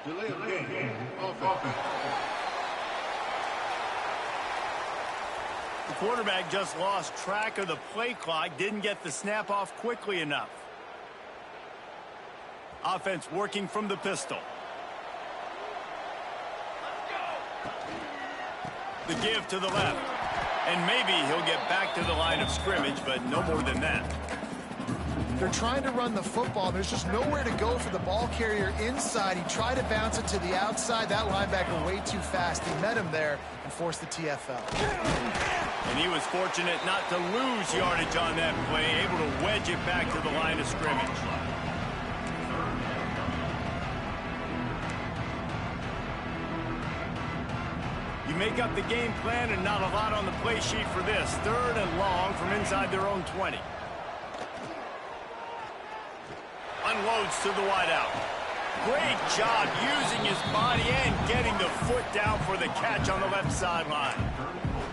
Delay of game. Offense. The quarterback just lost track of the play clock, didn't get the snap off quickly enough. Offense working from the pistol. The give to the left. And maybe he'll get back to the line of scrimmage, but no more than that. They're trying to run the football. There's just nowhere to go for the ball carrier inside. He tried to bounce it to the outside. That linebacker way too fast. He met him there and forced the TFL. And he was fortunate not to lose yardage on that play, able to wedge it back to the line of scrimmage. You make up the game plan and not a lot on the play sheet for this. 3rd and long from inside their own 20. Unloads to the wideout. Great job using his body and getting the foot down for the catch on the left sideline.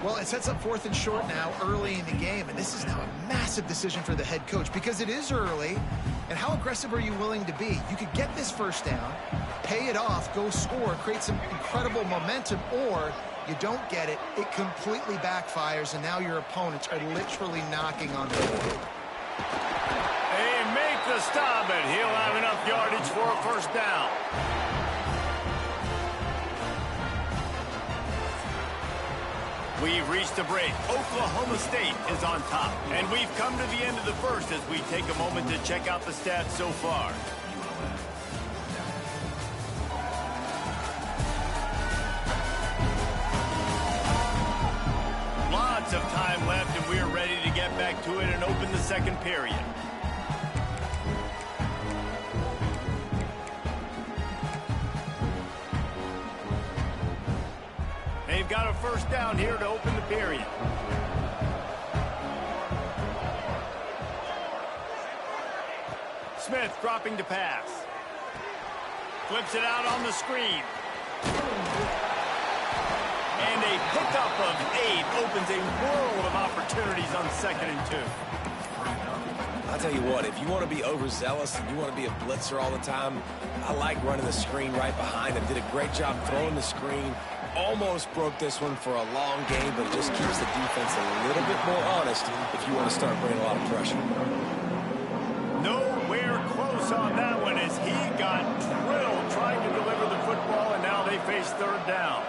Well, it sets up 4th and short now early in the game, and this is now a massive decision for the head coach because it is early. And how aggressive are you willing to be? You could get this first down, pay it off, go score, create some incredible momentum, or you don't get it, it completely backfires, and now your opponents are literally knocking on the door. They make the stop, and he'll have enough yardage for a first down. We've reached a break. Oklahoma State is on top. And we've come to the end of the first as we take a moment to check out the stats so far. Lots of time left, and we're ready to get back to it and open the second period. They've got a first down here to open the period. Smith dropping to pass. Flips it out on the screen. And a pickup of 8 opens a world of opportunities on 2nd and 2. I'll tell you what, if you want to be overzealous and you want to be a blitzer all the time, I like running the screen right behind him. Did a great job throwing the screen. Almost broke this one for a long game, but it just keeps the defense a little bit more honest if you want to start bringing a lot of pressure. Nowhere close on that one as he got drilled trying to deliver the football, and now they face 3rd down.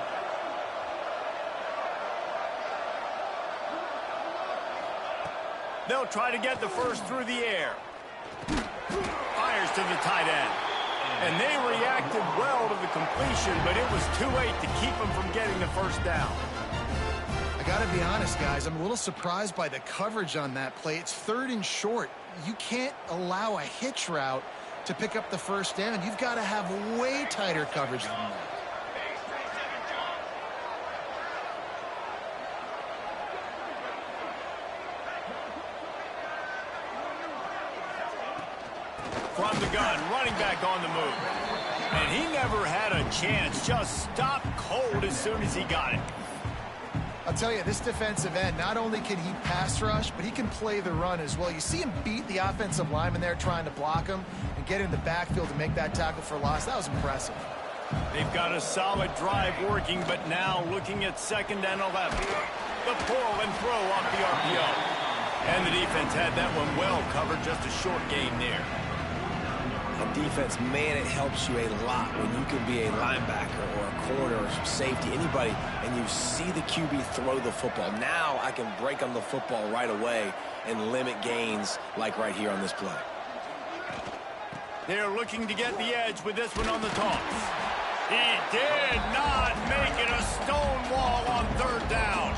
They'll try to get the first through the air. Fires to the tight end. And they reacted well to the completion, but it was too late to keep them from getting the first down. I got to be honest, guys. I'm a little surprised by the coverage on that play. It's 3rd and short. You can't allow a hitch route to pick up the first down. You've got to have way tighter coverage than that. From the gun, running back on the move. And he never had a chance, just stopped cold as soon as he got it. I'll tell you, this defensive end, not only can he pass rush, but he can play the run as well. You see him beat the offensive lineman there trying to block him and get in the backfield to make that tackle for loss. That was impressive. They've got a solid drive working, but now looking at 2nd and 11. The pull and throw off the RPO. And the defense had that one well covered, just a short gain there. On defense, man, it helps you a lot when you can be a linebacker or a corner or safety, anybody, and you see the QB throw the football. Now I can break on the football right away and limit gains like right here on this play. They're looking to get the edge with this one on the toss. He did not make it a stone wall on 3rd down.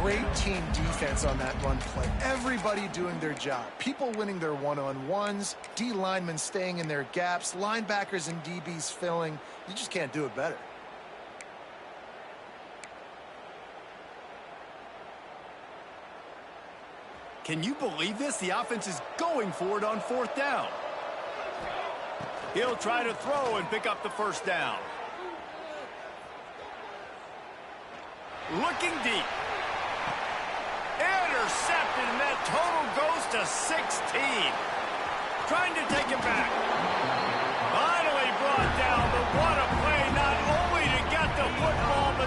Great team defense on that run play. Everybody doing their job. People winning their one-on-ones, D linemen staying in their gaps, linebackers and DBs filling. You just can't do it better. Can you believe this? The offense is going for it on 4th down. He'll try to throw and pick up the first down. Looking deep. Intercepted, and that total goes to 16. Trying to take it back. Finally brought down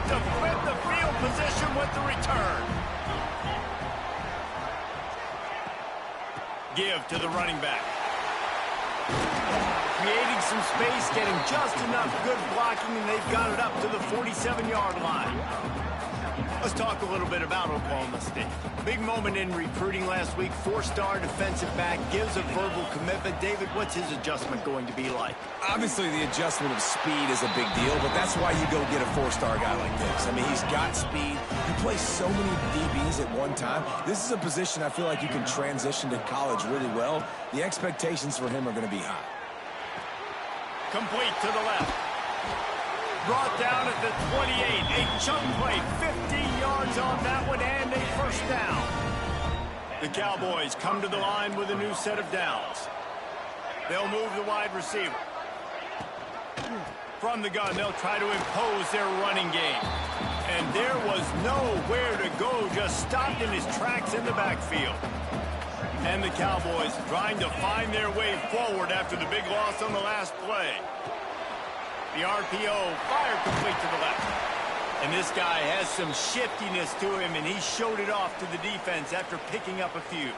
to flip the field position with the return. Give to the running back. Creating some space, getting just enough good blocking, and they've got it up to the 47-yard line. Let's talk a little bit about Oklahoma State. Big moment in recruiting last week. 4-star defensive back, gives a verbal commitment. David, what's his adjustment going to be like? Obviously, the adjustment of speed is a big deal, but that's why you go get a 4-star guy like this. I mean, he's got speed. You play so many DBs at one time. This is a position I feel like you can transition to college really well. The expectations for him are going to be high. Complete to the left. Brought down at the 28. A chunk play, 15 yards on that one, and a first down. The Cowboys come to the line with a new set of downs. They'll move the wide receiver. From the gun, they'll try to impose their running game. And there was nowhere to go, just stopped in his tracks in the backfield. And the Cowboys trying to find their way forward after the big loss on the last play. The RPO, fire complete to the left. And this guy has some shiftiness to him, and he showed it off to the defense after picking up a few.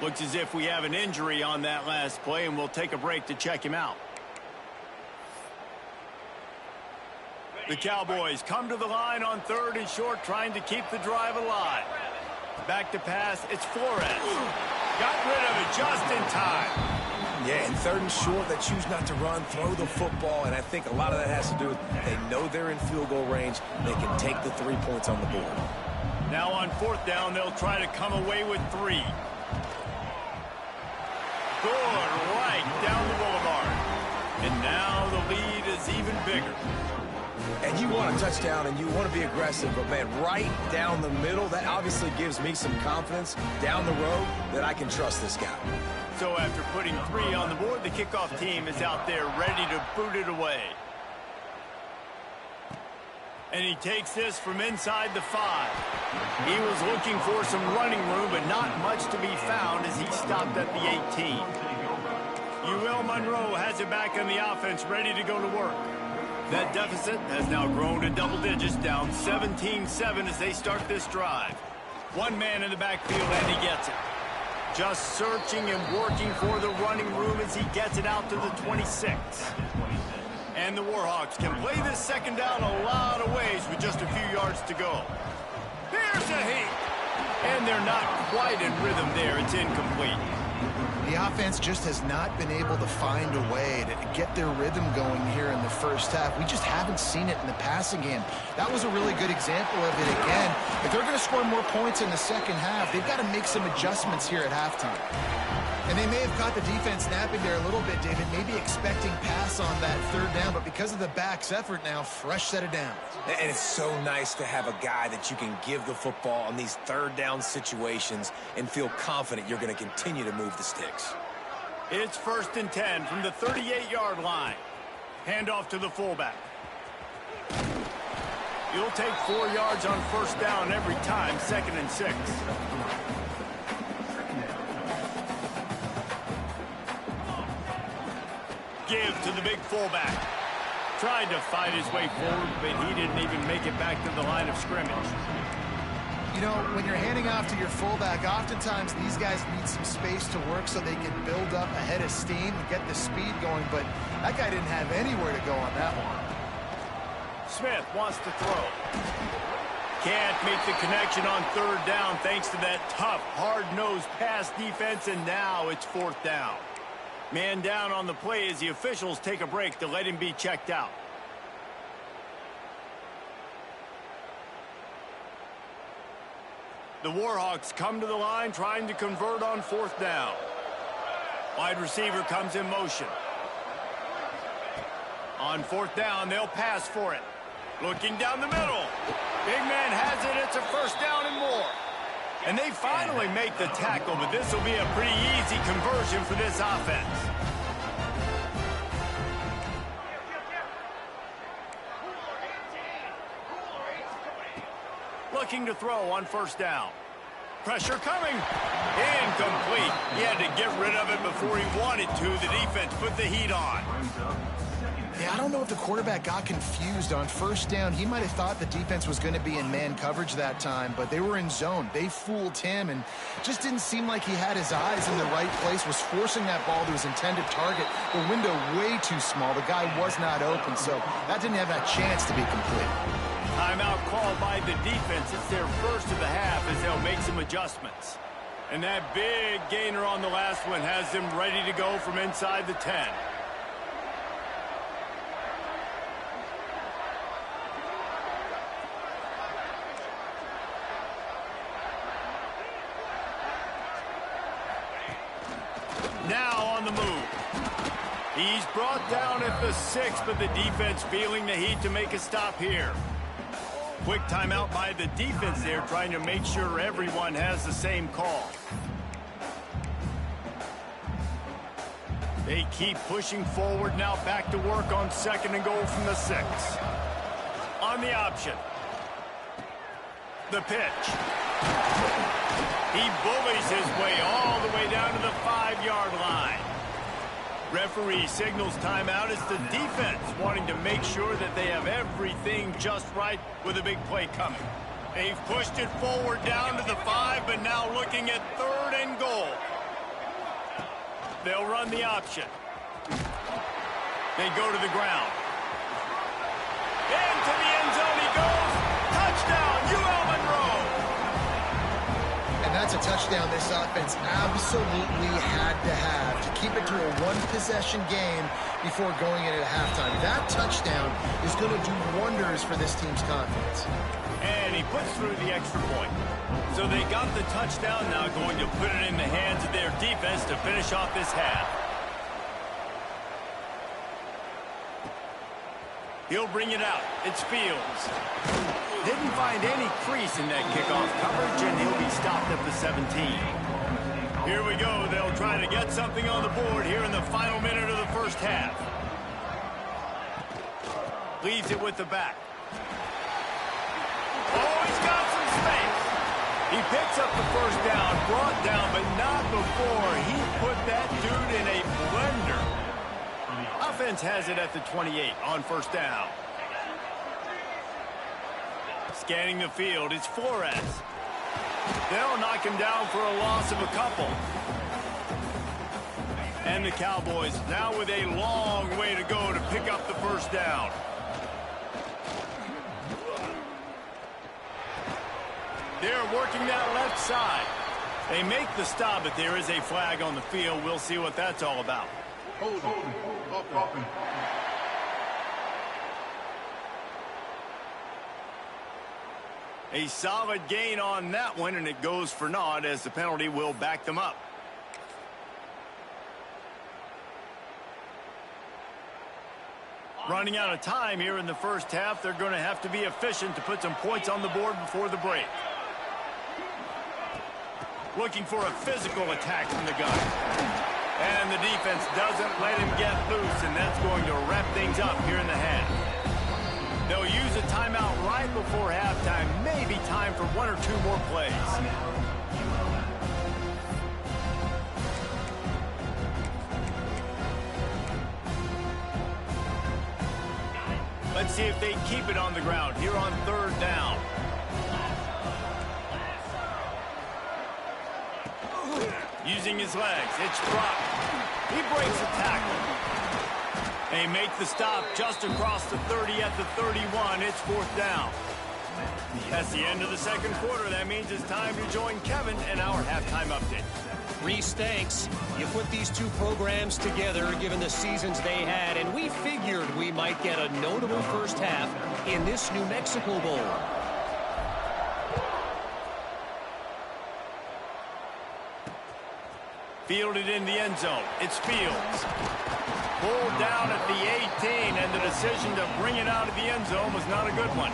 Looks as if we have an injury on that last play, and we'll take a break to check him out. The Cowboys come to the line on 3rd and short, trying to keep the drive alive. Back to pass, it's Flores. Got rid of it just in time. Yeah, in 3rd and short, they choose not to run, throw the football, and I think a lot of that has to do with they know they're in field goal range. They can take the 3 points on the board. Now on 4th down, they'll try to come away with 3. Good, right down the boulevard. And now the lead is even bigger. And you want a touchdown and you want to be aggressive, but man, right down the middle, that obviously gives me some confidence down the road that I can trust this guy. So after putting 3 on the board, the kickoff team is out there ready to boot it away. And he takes this from inside the 5. He was looking for some running room, but not much to be found as he stopped at the 18. UL Monroe has it back on the offense, ready to go to work. That deficit has now grown to double digits, down 17-7 as they start this drive. One man in the backfield, and he gets it. Just searching and working for the running room as he gets it out to the 26. And the Warhawks can play this second down a lot of ways with just a few yards to go. Here's a heat. And they're not quite in rhythm there. It's incomplete. The offense just has not been able to find a way to get their rhythm going here in the first half. We just haven't seen it in the passing game. That was a really good example of it again. If they're going to score more points in the second half, they've got to make some adjustments here at halftime. And they may have caught the defense napping there a little bit, David, maybe expecting pass on that 3rd down, but because of the back's effort now, fresh set of downs. And it's so nice to have a guy that you can give the football on these 3rd down situations and feel confident you're going to continue to move the sticks. It's 1st and 10 from the 38-yard line. Handoff to the fullback. You'll take 4 yards on 1st down every time, 2nd and 6. Give to the big fullback. Tried to fight his way forward, but he didn't even make it back to the line of scrimmage. You know, when you're handing off to your fullback, oftentimes these guys need some space to work so they can build up a head of steam and get the speed going, but that guy didn't have anywhere to go on that one. Smith wants to throw. Can't make the connection on 3rd down thanks to that tough, hard-nosed pass defense, and now it's 4th down. Man down on the play as the officials take a break to let him be checked out. The Warhawks come to the line trying to convert on 4th down. Wide receiver comes in motion. On 4th down, they'll pass for it. Looking down the middle. Big man has it. It's a 1st down and more. And they finally make the tackle, but this will be a pretty easy conversion for this offense. Looking to throw on 1st down. Pressure coming. Incomplete. He had to get rid of it before he wanted to. The defense put the heat on. Yeah, I don't know if the quarterback got confused on first down. He might have thought the defense was going to be in man coverage that time, but they were in zone. They fooled him and just didn't seem like he had his eyes in the right place, was forcing that ball to his intended target. The window way too small. The guy was not open, so that didn't have that chance to be complete. Timeout called by the defense. It's their first of the half as they'll make some adjustments. And that big gainer on the last one has them ready to go from inside the 10. Now on the move. He's brought down at the 6, but the defense feeling the heat to make a stop here. Quick timeout by the defense there, trying to make sure everyone has the same call. They keep pushing forward now, back to work on 2nd and goal from the 6. On the option. The pitch. He bullies his way all the way down to the 5-yard line. Referee signals timeout. It's the defense wanting to make sure that they have everything just right with a big play coming. They've pushed it forward down to the 5, but now looking at 3rd and goal. They'll run the option. They go to the ground. Into the end zone he goes. Touchdown, UL Monroe. And that's a touchdown this offense absolutely had to have to keep it to a one-possession game before going in at halftime. That touchdown is going to do wonders for this team's confidence. And he puts through the extra point. So they got the touchdown, now going to put it in the hands of their defense to finish off this half. He'll bring it out. It's Fields. Didn't find any crease in that kickoff coverage, and he'll be stopped at the 17. Here we go. They'll try to get something on the board here in the final minute of the first half. Leaves it with the back. Oh, he's got some space. He picks up the first down, brought down, but not before he put that dude in a blender. Offense has it at the 28 on first down. Scanning the field, it's Flores. They'll knock him down for a loss of a couple. And the Cowboys now with a long way to go to pick up the first down. They're working that left side. They make the stop, but there is a flag on the field. We'll see what that's all about. Hold on. A solid gain on that one, and it goes for naught as the penalty will back them up. Running out of time here in the first half. They're going to have to be efficient to put some points on the board before the break. Looking for a physical attack from the gun. And the defense doesn't let him get loose, and that's going to wrap things up here in the half. They'll use a timeout right before halftime. Maybe time for 1 or 2 more plays. Let's see if they keep it on the ground here on 3rd down. Using his legs, it's dropped. He breaks a tackle. They make the stop just across the 30 at the 31. It's 4th down. That's the end of the second quarter. That means it's time to join Kevin and our halftime update. Reese, thanks. You put these two programs together given the seasons they had, and we figured we might get a notable first half in this New Mexico Bowl. Fielded in the end zone. It's Fields. Pulled down at the 18, and the decision to bring it out of the end zone was not a good one.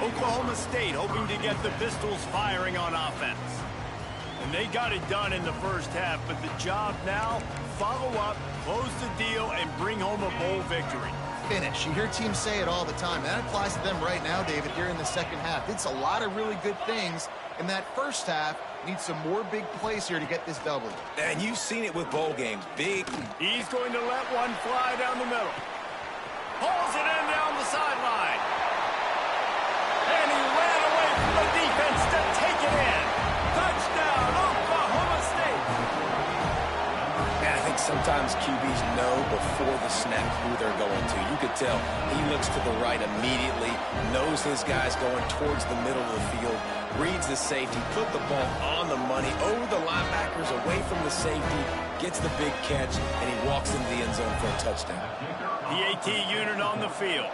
Oklahoma State hoping to get the Pistols firing on offense. And they got it done in the first half, but the job now, follow up, close the deal, and bring home a bowl victory. Finish. You hear teams say it all the time. That applies to them right now, David, here in the second half. It's a lot of really good things in that first half. Need some more big plays here to get this W. And you've seen it with bowl games. Big. He's going to let one fly down the middle. Pulls it in down the sideline. And he ran away from the defense to take it in. Touchdown, Oklahoma State. And I think sometimes QBs know before the snap who they're going to. You could tell he looks to the right immediately, knows his guy's going towards the middle of the field, reads the safety, put the ball on the money, over the linebackers, away from the safety, gets the big catch, and he walks into the end zone for a touchdown. The AT unit on the field.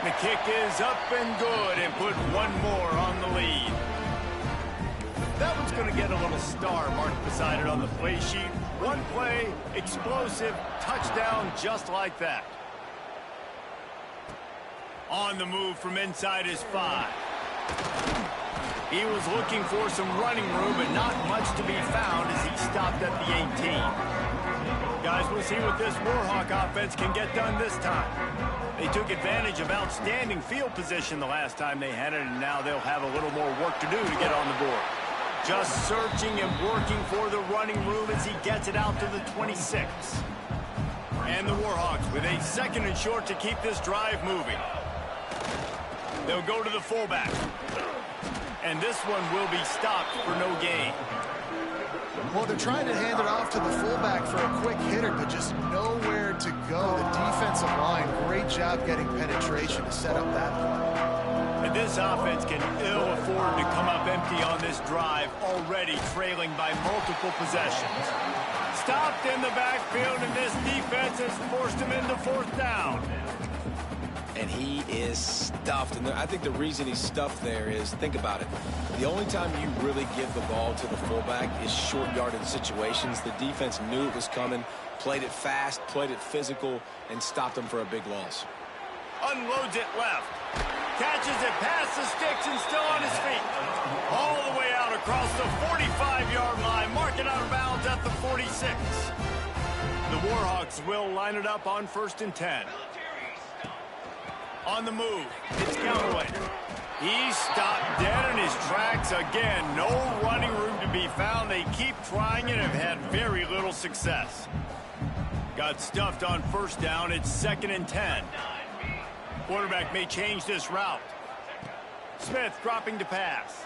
The kick is up and good and put one more on the lead. That one's going to get a little star marked beside it on the play sheet. One play, explosive, touchdown just like that. On the move from inside his 5. He was looking for some running room, but not much to be found as he stopped at the 18. Guys, we'll see what this Warhawk offense can get done this time. They took advantage of outstanding field position the last time they had it, and now they'll have a little more work to do to get on the board. Just searching and working for the running room as he gets it out to the 26. And the Warhawks with a 2nd and short to keep this drive moving. They'll go to the fullback. And this one will be stopped for no gain. Well, they're trying to hand it off to the fullback for a quick hitter, but just nowhere to go. The defensive line, great job getting penetration to set up that play. And this offense can ill afford to come up empty on this drive, already trailing by multiple possessions. Stopped in the backfield, and this defense has forced him into 4th down. And he is stuffed. And I think the reason he's stuffed there is, think about it. The only time you really give the ball to the fullback is short yardage situations. The defense knew it was coming, played it fast, played it physical, and stopped him for a big loss. Unloads it left. Catches it past the sticks and still on his feet. All the way out across the 45-yard line. Marking out of bounds at the 46. The Warhawks will line it up on 1st and 10. On the move, it's Galloway. He's stopped dead in his tracks again. No running room to be found. They keep trying it and have had very little success. Got stuffed on 1st down. It's 2nd and 10. Quarterback may change this route. Smith dropping to pass.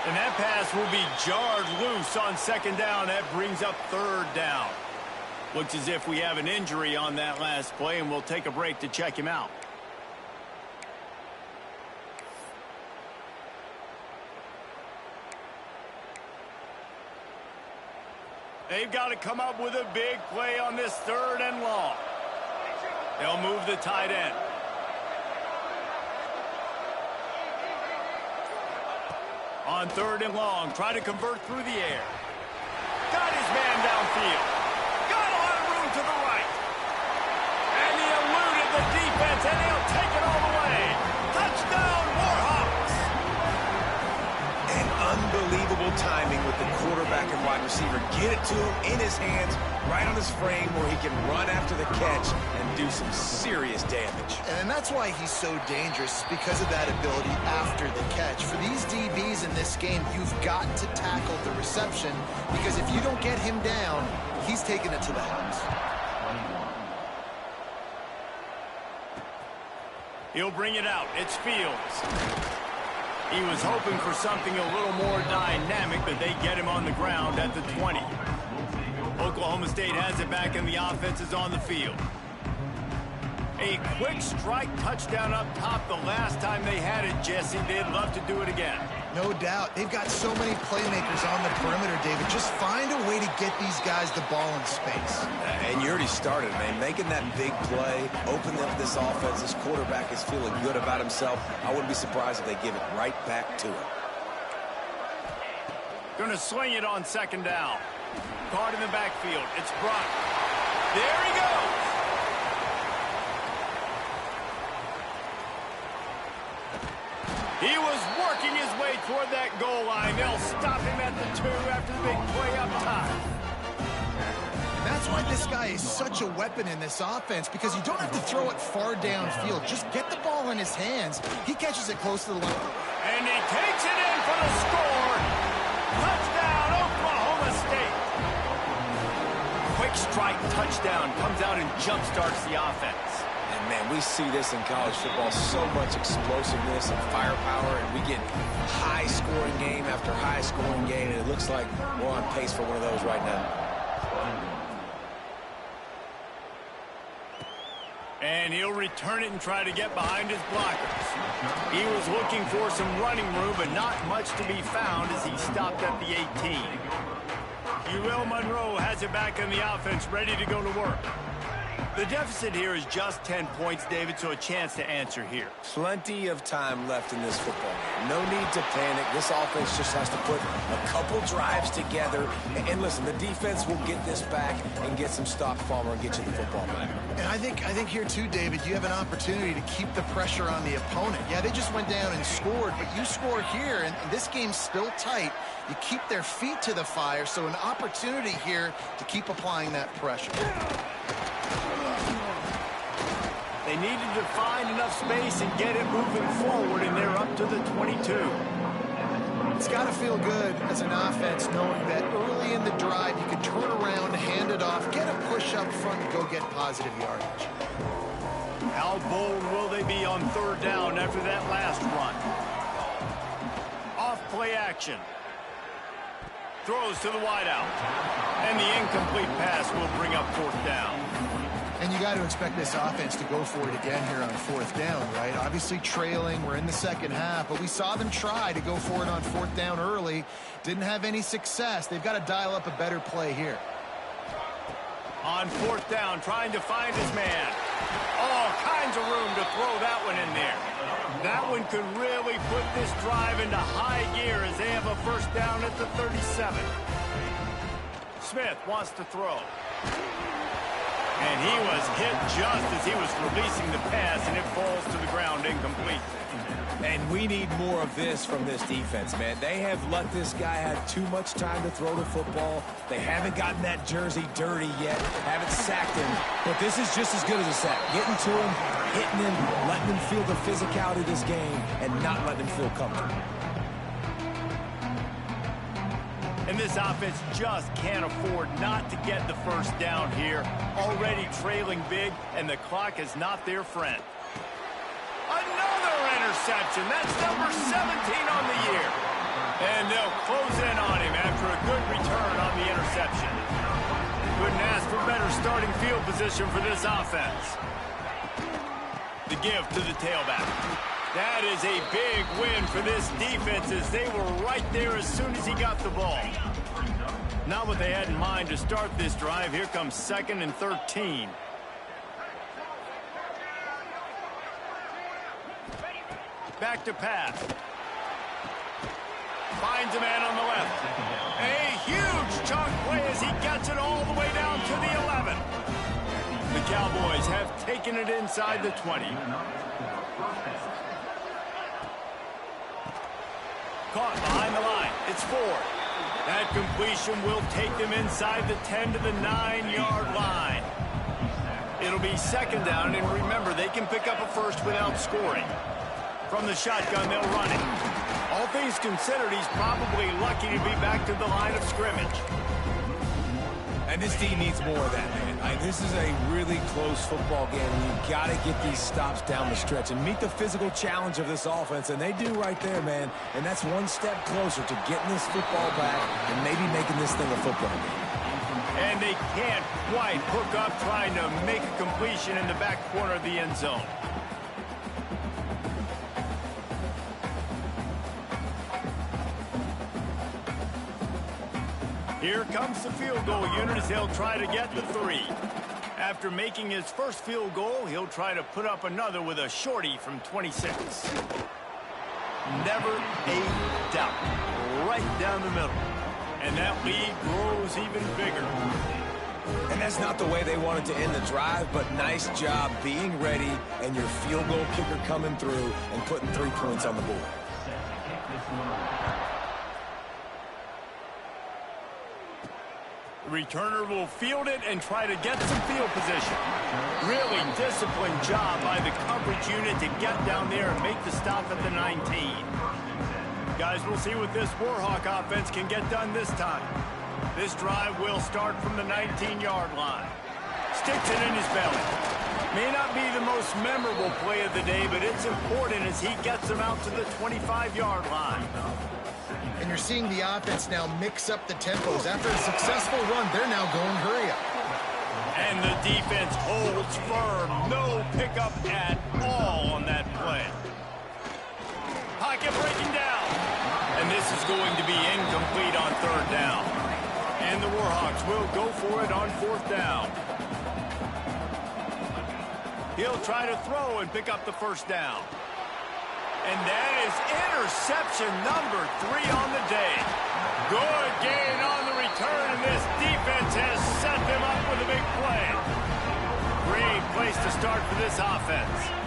And that pass will be jarred loose on 2nd down. That brings up 3rd down. Looks as if we have an injury on that last play, and we'll take a break to check him out. They've got to come up with a big play on this 3rd and long. They'll move the tight end. On 3rd and long, try to convert through the air. Got his man downfield. To the right. And he eluded the defense, and he'll take it all the way. Touchdown, Warhawks. And unbelievable timing with the quarterback and wide receiver. Get it to him in his hands, right on his frame where he can run after the catch and do some serious damage. And that's why he's so dangerous, because of that ability after the catch. For these DBs in this game, you've got to tackle the reception, because if you don't get him down, he's taking it to the house. He'll bring it out. It's Fields. He was hoping for something a little more dynamic, but they get him on the ground at the 20. Oklahoma State has it back, and the offense is on the field. A quick strike touchdown up top the last time they had it, Jesse. They'd love to do it again. No doubt. They've got so many playmakers on the perimeter, David. Just find a way to get these guys the ball in space. And you already started, man. Making that big play, opening up this offense. This quarterback is feeling good about himself. I wouldn't be surprised if they give it right back to him. Going to swing it on 2nd down. Caught in the backfield. It's Brock. There he goes. He was working his way toward that goal line. They'll stop him at the 2 after the big play up top. And that's why this guy is such a weapon in this offense, because you don't have to throw it far downfield. Just get the ball in his hands. He catches it close to the line. And he takes it in for the score. Touchdown, Oklahoma State. quick strike touchdown comes out and jump-starts the offense. And, man, we see this in college football, so much explosiveness and firepower, and we get high-scoring game after high-scoring game, and it looks like we're on pace for one of those right now. And he'll return it and try to get behind his blockers. He was looking for some running room, but not much to be found as he stopped at the 18. Uriel Monroe has it back in the offense, ready to go to work. The deficit here is just 10 points, David, so a chance to answer here. Plenty of time left in this football game. No need to panic. This offense just has to put a couple drives together. And listen, the defense will get this back and get some stops, Palmer, and get you the football back. And I think here too, David, you have an opportunity to keep the pressure on the opponent. Yeah, they just went down and scored, but you score here, and this game's still tight. You keep their feet to the fire, so an opportunity here to keep applying that pressure. They needed to find enough space and get it moving forward, and they're up to the 22. It's got to feel good as an offense knowing that early in the drive you can turn around, hand it off, get a push up front, and go get positive yardage. How bold will they be on third down after that last run? Off play action. Throws to the wideout. And the incomplete pass will bring up fourth down. And you got to expect this offense to go for it again here on fourth down, right? Obviously trailing, we're in the second half, but we saw them try to go for it on fourth down early. Didn't have any success. They've got to dial up a better play here. On fourth down, trying to find his man. All kinds of room to throw that one in there. That one could really put this drive into high gear as they have a first down at the 37. Smith wants to throw. And he was hit just as he was releasing the pass, and it falls to the ground incomplete. And we need more of this from this defense, man. They have let this guy have too much time to throw the football. They haven't gotten that jersey dirty yet, haven't sacked him. But this is just as good as a sack. Getting to him, hitting him, letting him feel the physicality of this game, and not letting him feel comfortable. And this offense just can't afford not to get the first down here. Already trailing big, and the clock is not their friend. Another interception. That's number 17 on the year. And they'll close in on him after a good return on the interception. Couldn't ask for better starting field position for this offense. The give to the tailback. That is a big win for this defense as they were right there as soon as he got the ball. Not what they had in mind to start this drive. Here comes 2nd and 13. Back to pass. Finds a man on the left. A huge chunk play as he gets it all the way down to the 11. The Cowboys have taken it inside the 20. Caught behind the line. It's Ford. That completion will take them inside the 10 to the 9-yard line. It'll be second down, and remember, they can pick up a first without scoring. From the shotgun, they'll run it. All things considered, he's probably lucky to be back to the line of scrimmage. And this team needs more of that, man. This is a really close football game. You've got to get these stops down the stretch and meet the physical challenge of this offense, and they do right there, man. And that's one step closer to getting this football back and maybe making this thing a football game. And they can't quite hook up trying to make a completion in the back corner of the end zone. Here comes the field goal unit as they'll try to get the 3. After making his first field goal, he'll try to put up another with a shorty from 26. Never a doubt. Right down the middle. And that lead grows even bigger. And that's not the way they wanted to end the drive, but nice job being ready and your field goal kicker coming through and putting 3 points on the board. The returner will field it and try to get some field position. Really disciplined job by the coverage unit to get down there and make the stop at the 19. Guys, we'll see what this Warhawk offense can get done this time. This drive will start from the 19-yard line. Sticks it in his belly. May not be the most memorable play of the day, but it's important as he gets them out to the 25-yard line. And you're seeing the offense now mix up the tempos. After a successful run, they're now going hurry up. And the defense holds firm. No pickup at all on that play. Pocket breaking down. And this is going to be incomplete on third down. And the Warhawks will go for it on fourth down. He'll try to throw and pick up the first down. And that is interception number 3 on the day. Good gain on the return, and this defense has set them up with a big play. Great place to start for this offense.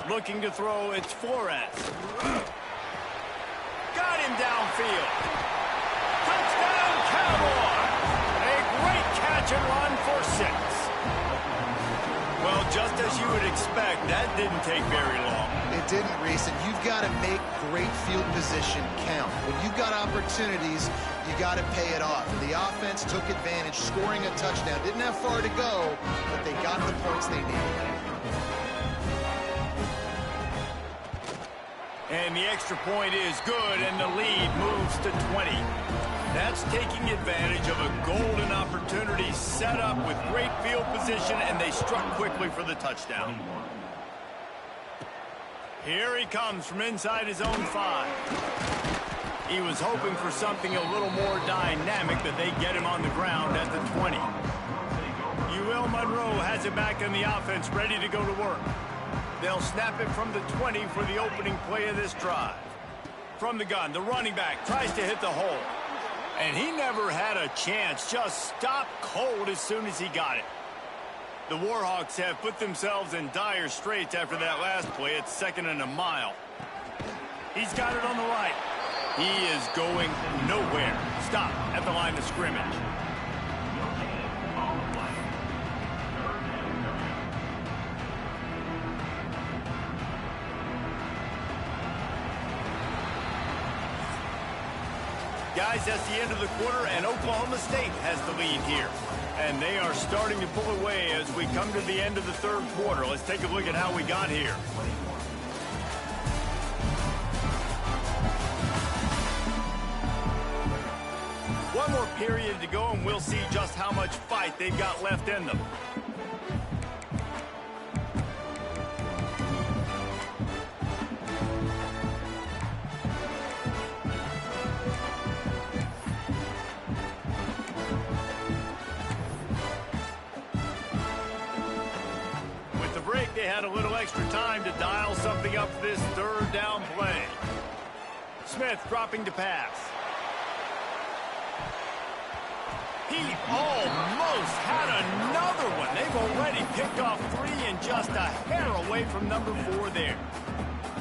Looking to throw, it's Flores. Got him downfield. Touchdown, Cowboy! A great catch and run for 6. Well, just as you would expect, that didn't take very long. It didn't, Reese, and you've got to make great field position count. When you've got opportunities, you got to pay it off. And the offense took advantage, scoring a touchdown. Didn't have far to go, but they got the points they needed. And the extra point is good, and the lead moves to 20. That's taking advantage of a golden opportunity set up with great field position, and they struck quickly for the touchdown. Here he comes from inside his own 5. He was hoping for something a little more dynamic, but they get him on the ground at the 20. UL Monroe has it back in the offense, ready to go to work. They'll snap it from the 20 for the opening play of this drive. From the gun, the running back tries to hit the hole. And he never had a chance, just stopped cold as soon as he got it. The Warhawks have put themselves in dire straits after that last play. It's 2nd and a mile. He's got it on the right. He is going nowhere. Stop at the line of scrimmage. Guys, that's the end of the quarter, and Oklahoma State has the lead here. And they are starting to pull away as we come to the end of the third quarter. Let's take a look at how we got here. One more period to go, and we'll see just how much fight they've got left in them. They had a little extra time to dial something up this third down play. Smith dropping to pass. He almost had another one. They've already picked off 3 and just a hair away from number 4 there.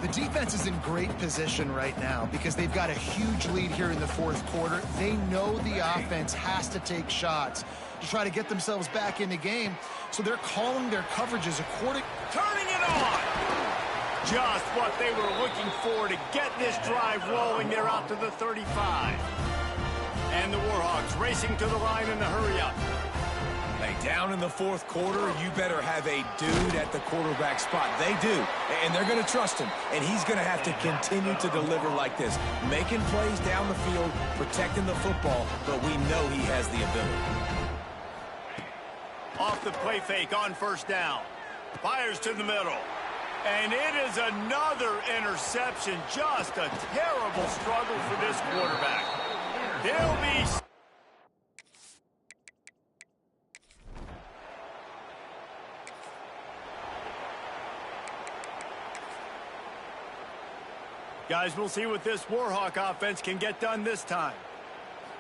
The defense is in great position right now because they've got a huge lead here in the fourth quarter. They know the offense has to take shots to try to get themselves back in the game. So they're calling their coverages according. Turning it on! Just what they were looking for to get this drive rolling. They're out to the 35. And the Warhawks racing to the line in the hurry-up. Hey, down in the fourth quarter, you better have a dude at the quarterback spot. They do, and they're going to trust him. And he's going to have to continue to deliver like this, making plays down the field, protecting the football, but we know he has the ability. Off the play fake on first down. Fires to the middle. And it is another interception. Just a terrible struggle for this quarterback. He'll be... Guys, we'll see what this Warhawk offense can get done this time.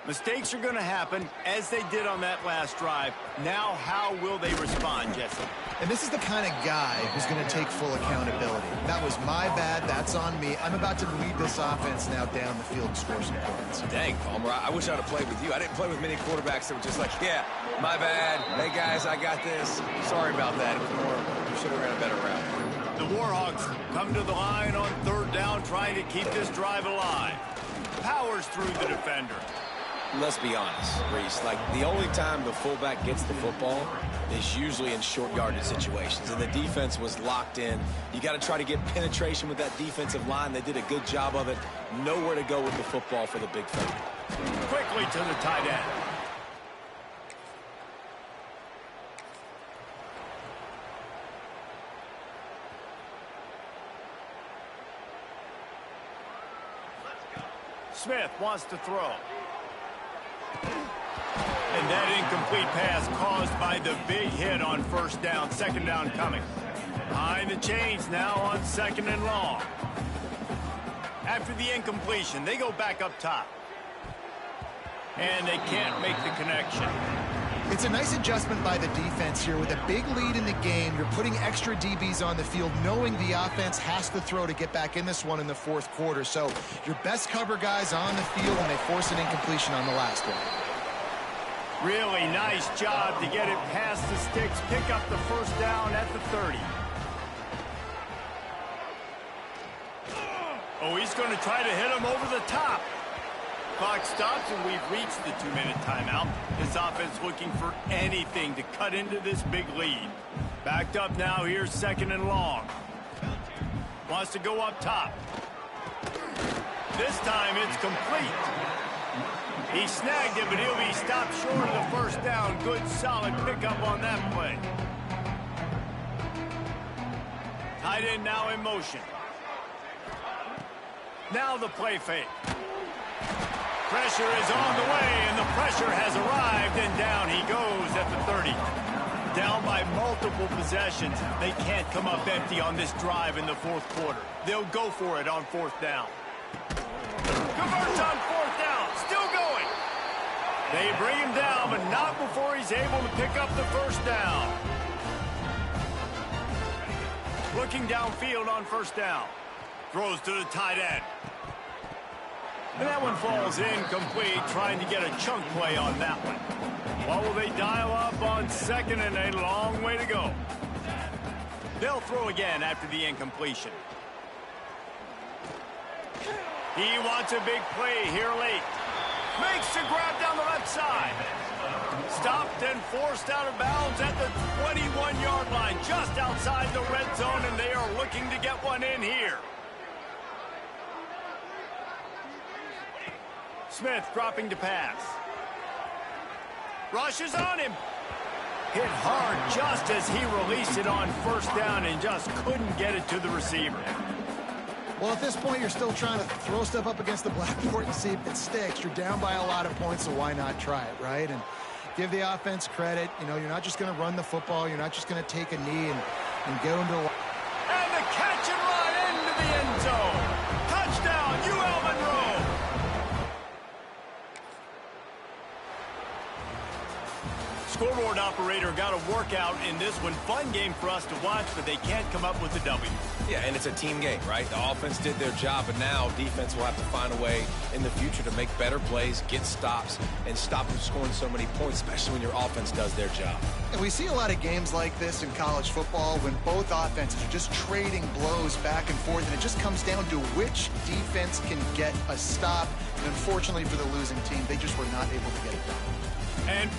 Mistakes are going to happen, as they did on that last drive. Now, how will they respond, Jesse? And this is the kind of guy who's going to take full accountability. That was my bad. That's on me. I'm about to lead this offense now down the field and score some points. Dang, Palmer, I wish I'd have played with you. I didn't play with many quarterbacks that were just like, yeah, my bad. Hey, guys, I got this. Sorry about that. You should have ran a better route. The Warhawks come to the line on third down, trying to keep this drive alive. Powers through the defender. Let's be honest, Reese, like the only time the fullback gets the football is usually in short yardage situations, and the defense was locked in. You got to try to get penetration with that defensive line. They did a good job of it. Nowhere to go with the football for the big fella. Quickly to the tight end. Smith wants to throw. And that incomplete pass caused by the big hit on first down. Second down coming. Behind the chains now on second and long. After the incompletion, they go back up top. And they can't make the connection. It's a nice adjustment by the defense here. With a big lead in the game, you're putting extra DBs on the field, knowing the offense has to throw to get back in this one in the fourth quarter. So your best cover guys on the field, and they force an incompletion on the last one. Really nice job to get it past the sticks, pick up the first down at the 30. Oh, he's going to try to hit him over the top. Clock stops, and we've reached the 2-minute timeout. This offense looking for anything to cut into this big lead. Backed up now, here's second and long. Wants to go up top. This time it's complete. He snagged it, but he'll be stopped short of the first down. Good, solid pickup on that play. Tight end now in motion. Now the play fake. Pressure is on the way, and the pressure has arrived, and down he goes at the 30. Down by multiple possessions. They can't come up empty on this drive in the fourth quarter. They'll go for it on fourth down. Converts on fourth down. Still going. They bring him down, but not before he's able to pick up the first down. Looking downfield on first down. Throws to the tight end. And that one falls incomplete, trying to get a chunk play on that one. What will they dial up on second, and a long way to go? They'll throw again after the incompletion. He wants a big play here late. Makes the grab down the left side. Stopped and forced out of bounds at the 21-yard line, just outside the red zone, and they are looking to get one in here. Smith dropping to pass. Rushes on him. Hit hard just as he released it on first down and just couldn't get it to the receiver. Well, at this point, you're still trying to throw stuff up against the blackboard and see if it sticks. You're down by a lot of points, so why not try it, right? And give the offense credit. You know, you're not just going to run the football. You're not just going to take a knee and go into a... And the catch and run into the end zone. Touchdown, UL Monroe. Scoreboard operator got a workout in this one. Fun game for us to watch, but they can't come up with a W. Yeah, and it's a team game, right? The offense did their job, but now defense will have to find a way in the future to make better plays, get stops, and stop them scoring so many points, especially when your offense does their job. And we see a lot of games like this in college football when both offenses are just trading blows back and forth, and it just comes down to which defense can get a stop. And unfortunately for the losing team, they just were not able to get it done. And